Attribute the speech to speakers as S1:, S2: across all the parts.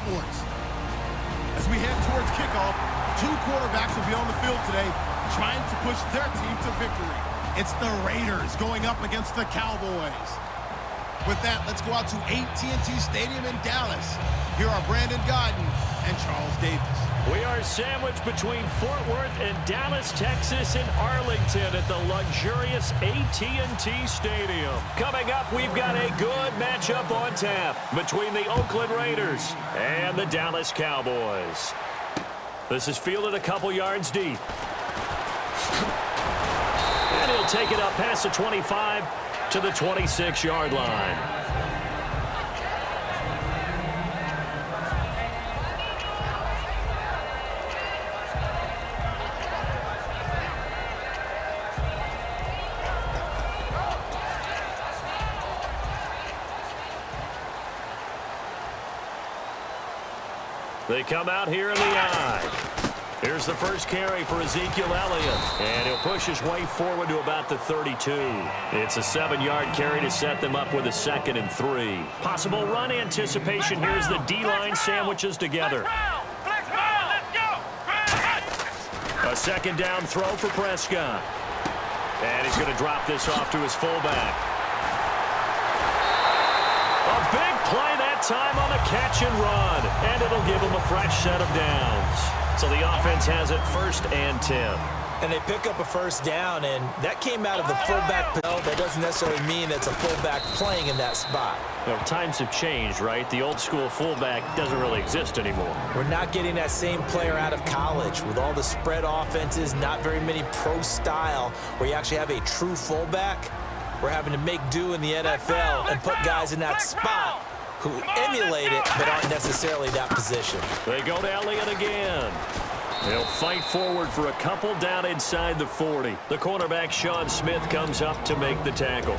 S1: sports. As we head towards kickoff, two quarterbacks will be on the field today trying to push their team to victory. It's the Raiders going up against the Cowboys. With that, let's go out to AT&T Stadium in Dallas. Here are Brandon Godden and Charles Davis.
S2: We are sandwiched between Fort Worth and Dallas, Texas, and Arlington at the luxurious AT&T Stadium. Coming up, we've got a good matchup on tap between the Oakland Raiders and the Dallas Cowboys. This is fielded a couple yards deep. And he'll take it up past the 25 to the 26-yard line. They come out here in the I. Here's the first carry for Ezekiel Elliott. And he'll push his way forward to about the 32. It's a 7-yard carry to set them up with a 2nd and 3. Possible run anticipation. Here's the D-line sandwiches together. A 2nd down throw for Prescott. And he's going to drop this off to his fullback. A big play that time on the catch and run. And it'll give him a fresh set of downs. So the offense has it 1st and 10.
S3: And they pick up a 1st down, and that came out of the fullback. That doesn't necessarily mean it's a fullback playing in that spot.
S2: Well, times have changed, right? The old school fullback doesn't really exist anymore.
S3: We're not getting that same player out of college with all the spread offenses, not very many pro style where you actually have a true fullback. We're having to make do in the NFL and put guys in that spot who emulate it but aren't necessarily that position.
S2: They go to Elliott again. They'll fight forward for a couple down inside the 40. The cornerback, Sean Smith, comes up to make the tackle.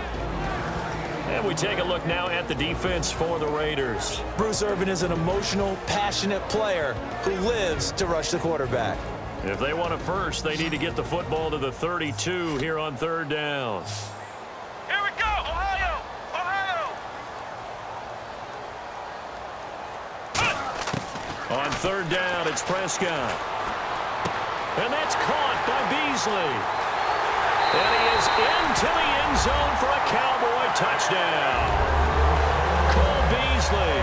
S2: And we take a look now at the defense for the Raiders.
S3: Bruce Irvin is an emotional, passionate player who lives to rush the quarterback.
S2: If they want it first, they need to get the football to the 32 here on 3rd down.
S4: Here we go, Ohio! Ohio!
S2: On 3rd down, it's Prescott. And that's caught by Beasley. And he is into the end zone for a Cowboy touchdown. Cole Beasley,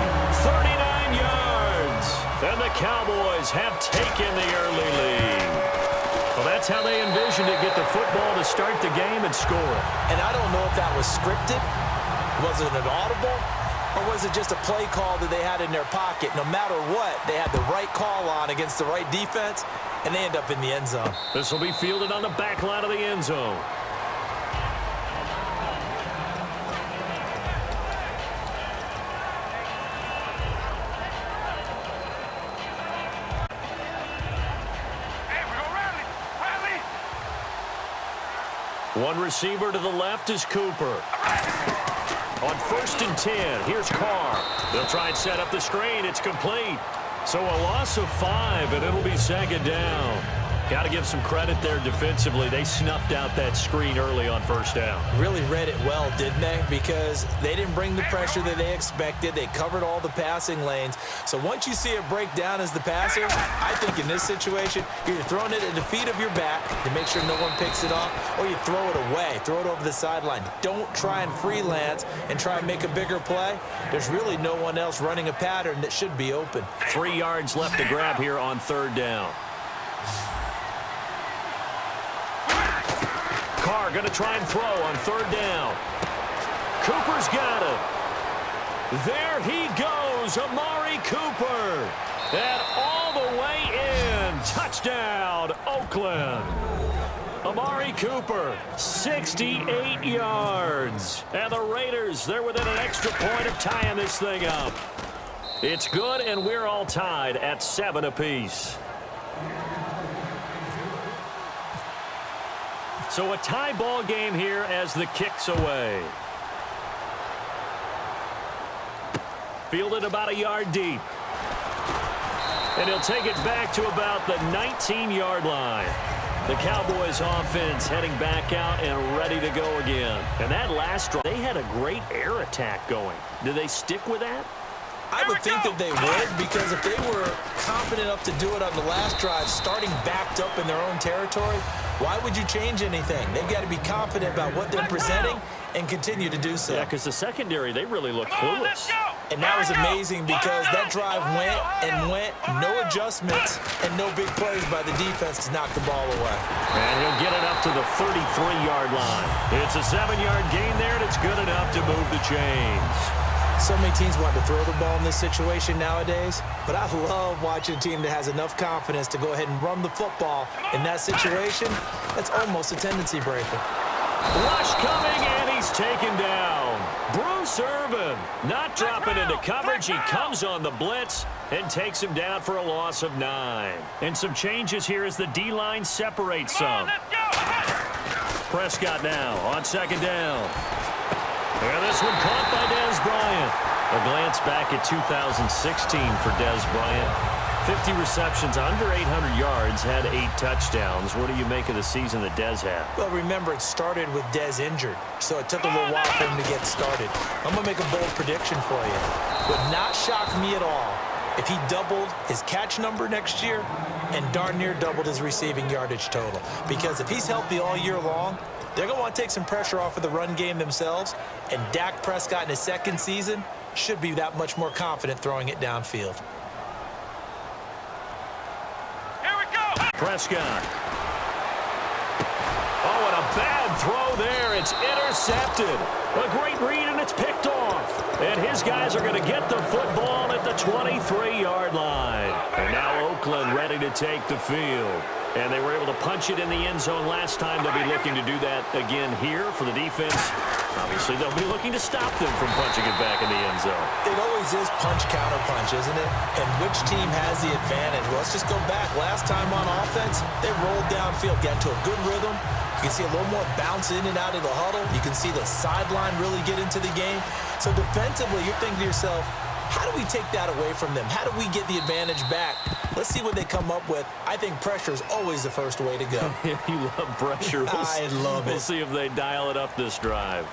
S2: 39 yards. And the Cowboys have taken the early lead. Well, that's how they envisioned it, get the football to start the game and score it.
S3: And I don't know if that was scripted. Was it an audible? Or was it just a play call that they had in their pocket? No matter what, they had the right call on against the right defense, and they end up in the end zone.
S2: This will be fielded on the back line of the end zone. One receiver to the left is Cooper. On 1st and 10, here's Carr. They'll try and set up the screen. It's complete. So a loss of 5, and it'll be 2nd down. Got to give some credit there defensively. They snuffed out that screen early on 1st down.
S3: Really read it well, didn't they? Because they didn't bring the pressure that they expected. They covered all the passing lanes. So once you see it break down as the passer, I think in this situation, you're throwing it at the feet of your back to make sure no one picks it off, or you throw it away, throw it over the sideline. Don't try and freelance and try and make a bigger play. There's really no one else running a pattern that should be open.
S2: 3 yards left to grab here on 3rd down. Carr going to try and throw on 3rd down. Cooper's got it. There he goes, Amari Cooper. And all the way in. Touchdown, Oakland. Amari Cooper, 68 yards. And the Raiders, they're within an extra point of tying this thing up. It's good, and we're all tied at 7 apiece. So a tie ball game here as the kick's away. Fielded about a yard deep. And he'll take it back to about the 19-yard line. The Cowboys offense heading back out and ready to go again. And that last drive, they had a great air attack going. Do they stick with that?
S3: I would think that they would, because if they were confident enough to do it on the last drive, starting backed up in their own territory, why would you change anything? They've got to be confident about what they're presenting and continue to do so.
S2: Yeah, because the secondary, they really looked clueless.
S3: And that was amazing because that drive went and went, no adjustments and no big plays by the defense to knock the ball away.
S2: And he'll get it up to the 33-yard line. It's a 7-yard gain there, and it's good enough to move the chains.
S3: So many teams want to throw the ball in this situation nowadays, but I love watching a team that has enough confidence to go ahead and run the football in that situation. That's almost a tendency breaker.
S2: Rush coming, and he's taken down. Bruce Irvin not dropping into coverage. He comes on the blitz and takes him down for a loss of 9. And some changes here as the D-line separates some. Prescott now on 2nd down. And this one caught by Dez Bryant. A glance back at 2016 for Dez Bryant. 50 receptions, under 800 yards, had 8 touchdowns. What do you make of the season that Dez had?
S3: Well, remember, it started with Dez injured, so it took a little while for him to get started. I'm going to make a bold prediction for you. Would not shock me at all if he doubled his catch number next year and darn near doubled his receiving yardage total. Because if he's healthy all year long, they're going to want to take some pressure off of the run game themselves, and Dak Prescott in his 2nd season should be that much more confident throwing it downfield.
S4: Here we go.
S2: Prescott. Oh, and a bad throw there. It's intercepted. A great read, and it's picked off. And his guys are going to get the football at the 23-yard line. And now Oakland ready to take the field. And they were able to punch it in the end zone last time. They'll be looking to do that again here for the defense. Obviously, they'll be looking to stop them from punching it back in the end zone.
S3: It always is punch-counter-punch, isn't it? And which team has the advantage? Well, let's just go back. Last time on offense, they rolled downfield, got into a good rhythm. You can see a little more bounce in and out of the huddle. You can see the sideline really get into the game. So defensively, you're thinking to yourself, how do we take that away from them? How do we get the advantage back? Let's see what they come up with. I think pressure is always the first way to go.
S2: You love pressure.
S3: I love it.
S2: We'll see if they dial it up this drive.